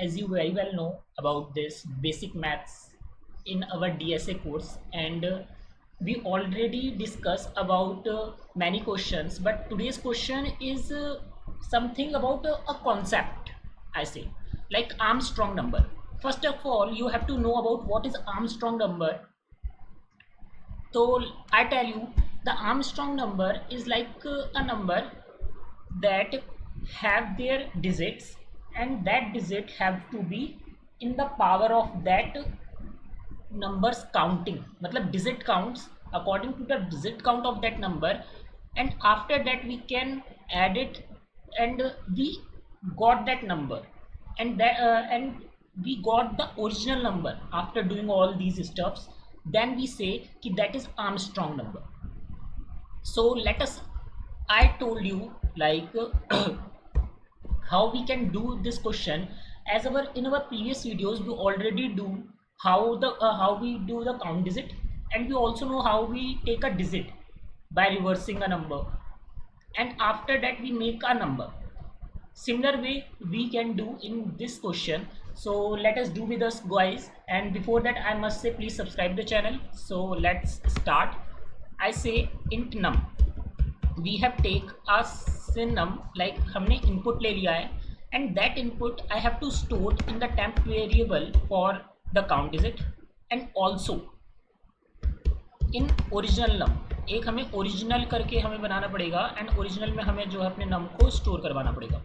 as you very well know about this basic maths in our DSA course, and we already discussed about many questions, but today's question is something about a concept, I say, like Armstrong number. First of all, you have to know about what is Armstrong number. So I tell you, the Armstrong number is like a number that have their digits, and that digit have to be in the power of that numbers counting, मतलब digit counts according to the digit count of that number, and after that we can add it, and we got that number, and we got the original number after doing all these stuffs. Then we say कि that is Armstrong number. So let us, I told you like how we can do this question, as our in our previous videos we already do how we do the count digit, and we also know how we take a digit by reversing a number, and after that we make a number. Similar way we can do in this question. So let us do with us, guys, and before that I must say please subscribe the channel. So let's start. I say int num, we have take a synum, like हमने input ले लिया है, and that input I have to store in the temp variable for the count digit, and also in original num, एक हमें original करके हमें बनाना पड़ेगा, and original में हमें जो है अपने नम को स्टोर करवाना पड़ेगा.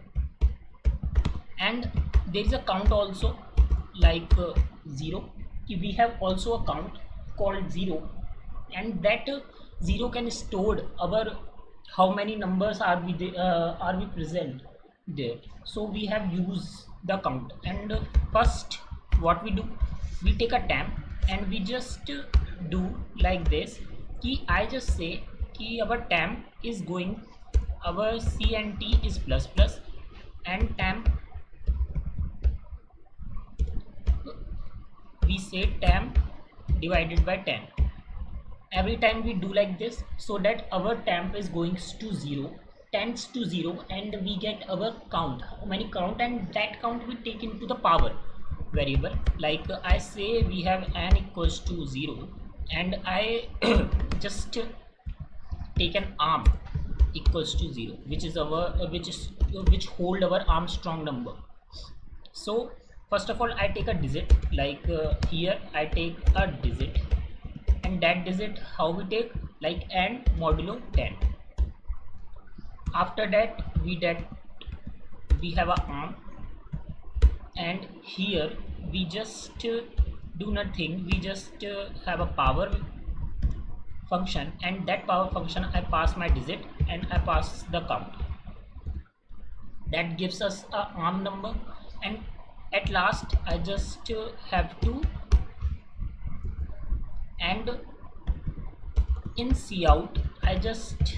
And there is a count also, like 0, we have also a count called 0, and that 0 can store our how many numbers are we present there. So we have used the count, and first what we do, we take a temp and we just do like this कि I just say कि our temp is going, our C and T is plus plus, and temp we say temp divided by 10. Every time we do like this, so that our temp is going to 0, tends to 0, and we get our count, how many count, and that count we take into the power variable. Like I say we have n equals to 0, and I just take an arm equals to 0, which is our which hold our Armstrong number. So first of all I take a digit, like here I take a digit, and that digit how we take, like n modulo 10. After that we have a arm, and here we just do nothing, we just have a power function, and that power function I pass my digit and I pass the count. That gives us a arm number, and at last I just have to, and in cout I just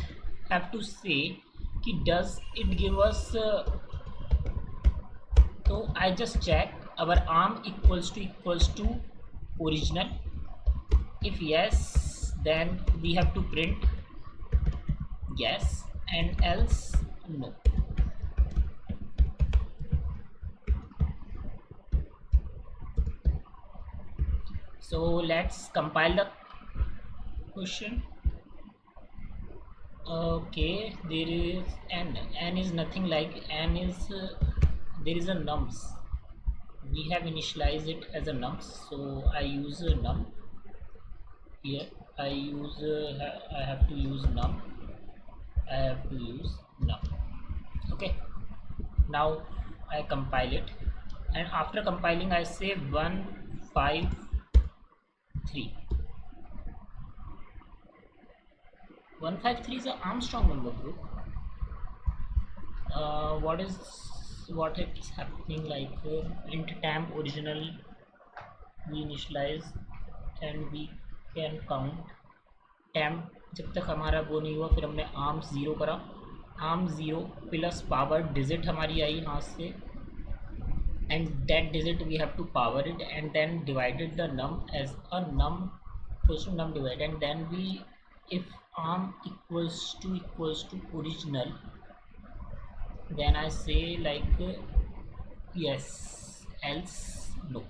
have to say कि does it give us so I just check our arm equals to original. If yes, then we have to print yes, and else no. So let's compile the question. Okay, there is n is nothing, like n is there is a nums, we have initialized it as a nums, so I use a num here, I have to use num, okay. Now I compile it, and after compiling I say 153. 153 is an Armstrong number, bro. What is happening, like int temp original we initialize, and we can count temp जब तक हमारा वो नहीं हुआ, फिर हमने arms 0 करा, arms 0 plus power digit हमारी आई यहाँ से, and that digit we have to power it, and then divided the num as a num equals to num divide, and then we, if arm equals to original, then I say like yes, else no.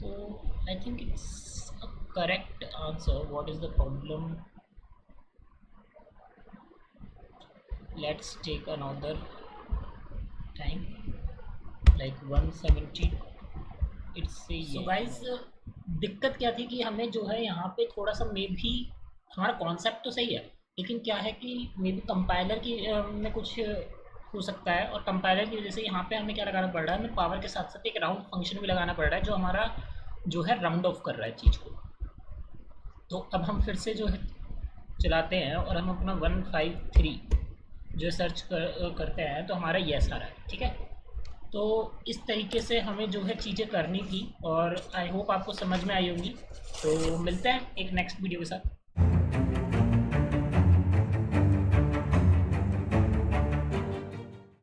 So I think it's a correct answer. What is the problem? Let's take another time, like 170. It's so guys, दिक्कत क्या थी कि हमें जो है यहाँ पे थोड़ा सा मे भी हमारा कॉन्सेप्ट तो सही है, लेकिन क्या है कि मे बी कंपाइलर की में कुछ हो सकता है, और कंपाइलर की वजह से यहाँ पे हमें क्या लगाना पड़ रहा है, हमें पावर के साथ साथ एक राउंड फंक्शन भी लगाना पड़ रहा है जो हमारा जो है राउंड ऑफ कर रहा है चीज़ को। तो अब हम फिर से जो है चलाते हैं और हम अपना 153 जो सर्च करते हैं तो हमारा येस आ रहा है, ठीक है। तो इस तरीके से हमें जो है चीज़ें करनी थी, और आई होप आपको समझ में आई होंगी। तो मिलते हैं एक नेक्स्ट वीडियो के साथ।